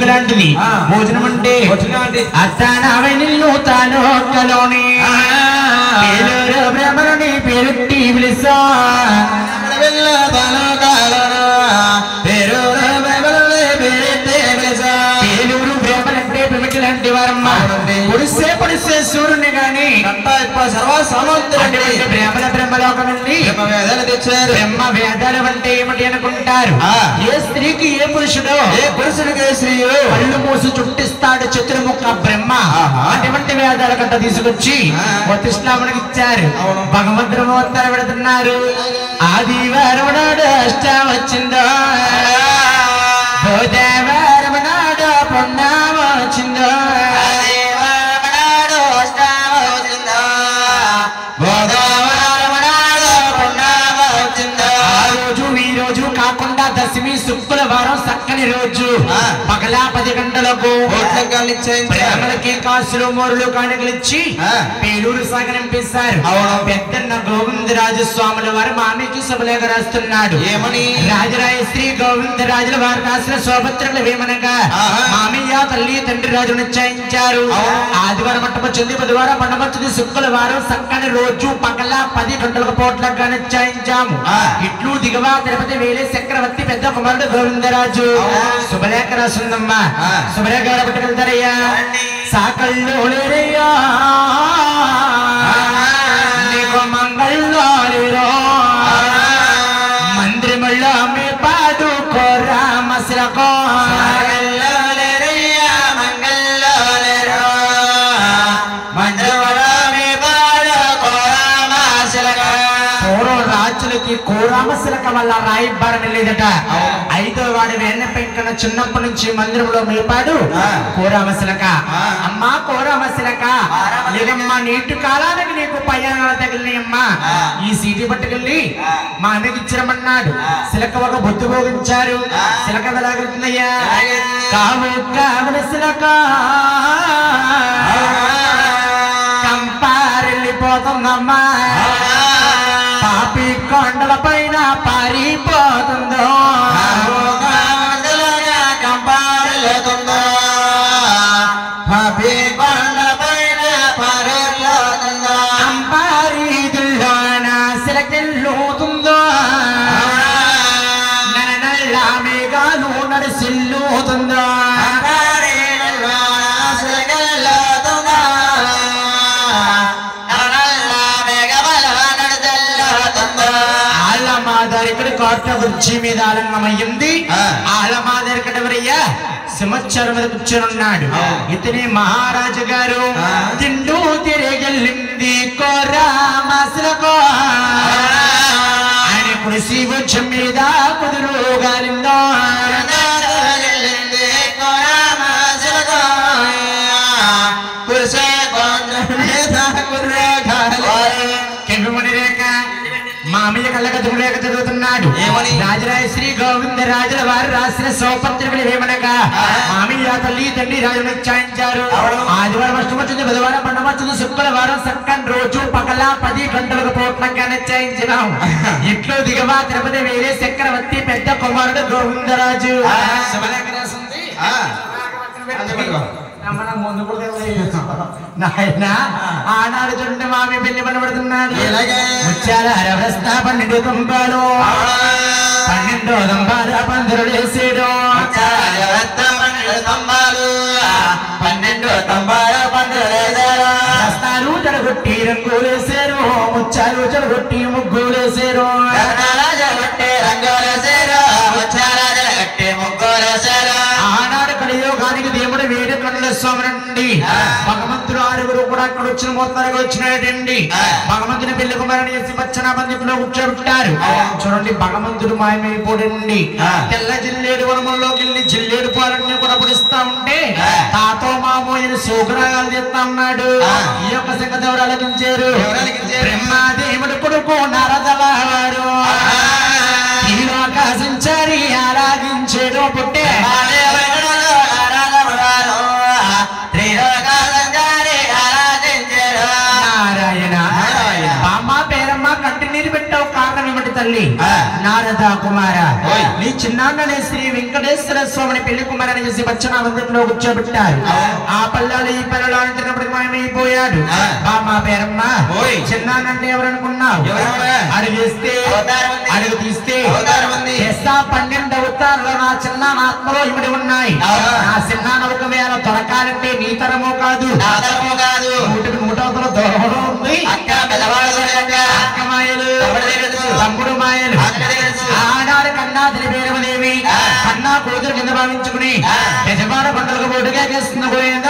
లాంటిది భోజనం అంటే అత్తానావై నిన్ను తాను ఒక్కలోని బ్రహ్మని పేరుట్టి పిలుసా లాంటి వారమ్మ పొడిసే పొడిసే సూర్యుని గాని బ్రహ్మలోకం నుండి బ్రహ్మ వేదాలు అంటే ఏమిటి అనుకుంటారు. ఏ స్త్రీకి ఏ పురుషుడు, ఏ పురుషుడికి ఏ స్త్రీ కళ్ళు మూసి చుట్టిస్తాడు చతుర్ముఖ బ్రహ్మ. అటువంటి వేదాల కట్ట తీసుకొచ్చి వతిష్ఠామునికి ఇచ్చారు. భగవంతుడు మోత్తారు పెడుతున్నారు. ఆదివారం నాడు అష్టం వచ్చిందో, బుధవారం నాడు పుణ్యం వచ్చిందో, దశమి శుక్రవారం చక్కని రోజు పగలా 10 గంటలకు బ్రాహ్మణులకి కాసులు మోరులు కానుకలు ఇచ్చి పేరూరు సాగనంపేశారు. పెద్దన్న గోవిందరాజు స్వాముల వారు మామికి సభలేఖ రాస్తున్నాడు. ఏమని? రాజరాయ శ్రీ గోవిందరాజుల వారు రాసిన శోభత్రులు వేమనగా మామయ్య తల్లి తండ్రి రాజు నిశ్చయించారు. ఆదివారం మట్టమొచ్చింది, బుధవారం పండమొచ్చింది, శుక్రవారం చక్కని రోజు పగలా 10 గంటలకు పోట్లగా నిశ్చయించాము. ఇట్లు దిగవా తిరుపతి వేలే చక్రవర్తి పెద్ద కుమారుడు గోవిందరాజు శుభలేఖ రాస్తుందమ్మా. శుభలేఖ పట్టుకెళ్తారయ్యా. సాకళ్ళు లేరయ్యా నీకు మంగళో లేరో, మందిరముల్లో మీ పాడుకో రామశిలకో. కోరామశిలక వల్ల రాయబారని లేదట. 5వ వాడి వెన్న పెంకన చిన్నప్పటి నుంచి మందిరంలో మేపాడు కోరామశిలక. అమ్మా కోరామశిలక లేదమ్మా, నీటి కాలానికి నీకు పయ్యానాలు తగిలినాయమ్మా, ఈ సీటీ పట్టుకెళ్ళి మా అన్నకి ఇచ్చిరమన్నాడు. శిలక ఒక బొత్తు భోగించారు. శిలక వెలాగుతుందయ్యా. కావు కావుల శిలక కంపారెళ్ళిపోతుందమ్మా, పాపి కొండల పైన పారిపోతుందో, కంపారెళ్తుందో, పాపి కొండల పైన పారిపోతుందో, అంపారీదుల్లోన సిలకెళ్ళుతుందో, నల్ల మేఘాలు నడిసిల్లుతుందో, కుర్చీ మీద ఆలంగమయ్యింది. ఆలమాదరి కడవరయ్యా సంవత్సరం మీద కూర్చొనున్నాడు. ఇతని మహారాజు గారు తిండు తిరిగెళ్ళింది కోరామశిలకో. ఆయన కుడిసి వృక్షం మీద కుదురు గాలిందో, మామయ్య కళ్ళక దులేక చదువుతున్నాడు. రాజరాయ శ్రీ గోవిందరాజుల వారు రాసిన సౌపత్రికలు ఏమనగా మామయ్య తల్లి తండ్రి రాజు నిశ్చయించారు. ఆదివారం అష్టమొచ్చింది, బుధవారం పండమొచ్చింది, శుక్రవారం చక్కని రోజు పగలా 10 గంటలకు పోట్లంగా నిశ్చయించినాం. ఇట్లో దిగవా తిరుపతి వేరే చక్రవర్తి పెద్ద కుమారుడు గోవిందరాజు. ఆనాడు చూడండి మామి పెళ్లి పనబడుతున్నాడు. ముత్యాల అరవస్తా 12 తంబాలు 12 తంబాల పందిరులు వేసేడు. 12 తంబాల పందిరులు వేసారు. హస్తాలు జడగొట్టి రంగులు వేసారు, ముత్యాలు జడగొట్టి ముగ్గులు వేసారు. ఆనాడు కలియోగానికి దేవుడు వేరే కనుల స్వామి భగవంతుడు 6గురు కూడా అక్కడ వచ్చిన మొత్తానికి వచ్చినాడండి. భగవంతుని పెళ్లి కుమారుని చేసి పచ్చన బందిలో కూర్చోబెట్టారు. చూడండి భగవంతుడు మాయమైపోడండి. తెల్ల జిల్లేడు వనముల్లోకి వెళ్ళి జిల్లేడు పాలన్నీ కూడా పుడిస్తా ఉంటే తాతో మామోయని సోకరాగాలు చేస్తా ఉన్నాడు. ఈ యొక్క సంగతి ఎవరు ఆలోచించారు? బ్రహ్మాదేవుడు కొడుకు నారదల వారు సంచారి ఆరాధించేడు పుట్టే నారాయణ. బామ్మ పేరమ్మ కంటి నీరు పెట్టావు కారణం ఏమిటి తల్లి? నారద కుమార నీ చిన్నాన్ననే శ్రీ వెంకటేశ్వర స్వామిని పెళ్లి కుమారని చేసి వచ్చిన వందలో కూర్చోబెట్టారు. ఆ పల్లెలు ఈ పల్లెలు అంటున్నప్పుడు మాయమైపోయాడు. మా పేరమ్మ చిన్నానంటే ఎవరనుకున్నావు? అడిగిస్తే అడుగు తీస్తే 12 అవతారాలు నా చిన్నాన్న ఆత్మలో ఇమిడి ఉన్నాయి. నా చిన్నాన్న ఒకవేళ దొరకాలంటే నీ తరమో కాదు, నూటికి 100 దూరంలో ఉంది. మాయలు తమ్ముడు మాయలు ఆనాడు కన్నా త్రివేరమదేవి కన్నా కూతురు కింద భావించుకుని యజమాన పంటలకు బోటుగా చేస్తున్న పోయింది.